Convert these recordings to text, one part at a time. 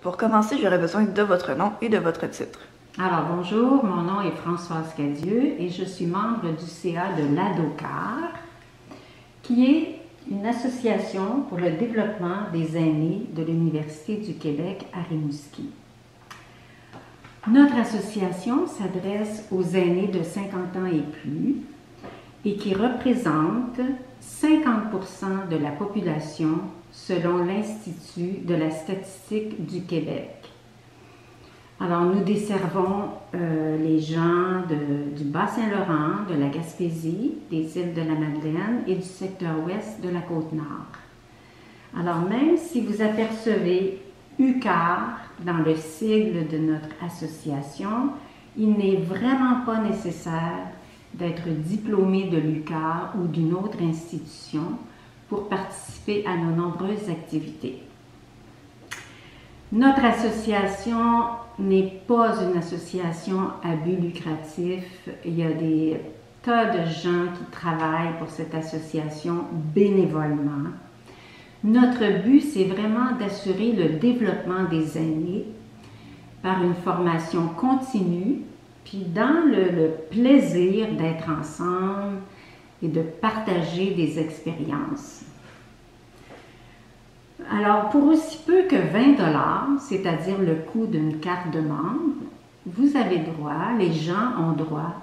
Pour commencer, j'aurais besoin de votre nom et de votre titre. Alors bonjour, mon nom est Françoise Cadieux et je suis membre du CA de l'ADOCAR, qui est une association pour le développement des aînés de l'Université du Québec à Rimouski. Notre association s'adresse aux aînés de 50 ans et plus et qui représente 50% de la population selon l'Institut de la statistique du Québec. Alors, nous desservons les gens du Bas-Saint-Laurent, de la Gaspésie, des îles de la Madeleine et du secteur ouest de la Côte-Nord. Alors, même si vous apercevez UQAR dans le sigle de notre association, il n'est vraiment pas nécessaire d'être diplômé de l'UQAR ou d'une autre institution pour participer à nos nombreuses activités. Notre association n'est pas une association à but lucratif. Il y a des tas de gens qui travaillent pour cette association bénévolement. Notre but, c'est vraiment d'assurer le développement des aînés par une formation continue, puis dans le plaisir d'être ensemble et de partager des expériences. Alors, pour aussi peu que 20 $, c'est-à-dire le coût d'une carte de membre, vous avez droit, les gens ont droit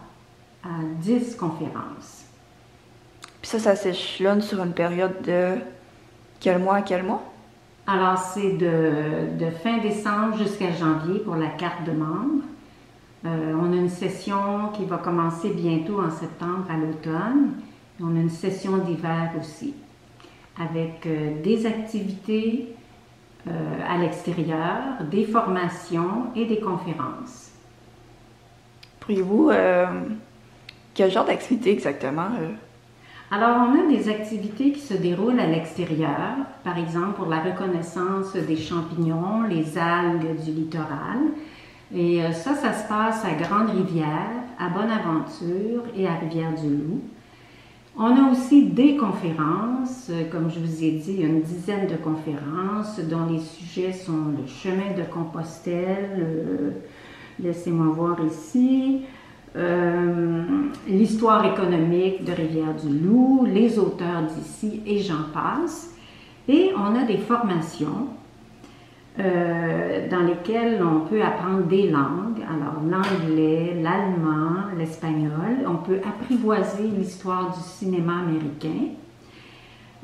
à 10 conférences. Puis ça s'échelonne sur une période de quel mois à quel mois? Alors, c'est de fin décembre jusqu'à janvier pour la carte de membre. On a une session qui va commencer bientôt en septembre à l'automne. On a une session d'hiver aussi, avec des activités à l'extérieur, des formations et des conférences. Pourriez-vous, quel genre d'activité exactement? Alors, on a des activités qui se déroulent à l'extérieur, par exemple pour la reconnaissance des champignons, les algues du littoral. Et ça se passe à Grande-Rivière, à Bonaventure et à Rivière-du-Loup. On a aussi des conférences, comme je vous ai dit, une dizaine de conférences dont les sujets sont le chemin de Compostelle, laissez-moi voir ici, l'histoire économique de Rivière-du-Loup, les auteurs d'ici et j'en passe. Et on a des formations dans lesquelles on peut apprendre des langues, alors l'anglais, l'allemand, l'espagnol. On peut apprivoiser l'histoire du cinéma américain.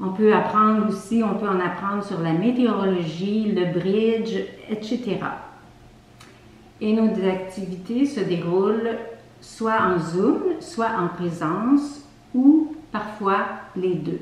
On peut apprendre aussi, on peut en apprendre sur la météorologie, le bridge, etc. Et nos activités se déroulent soit en Zoom, soit en présence ou parfois les deux.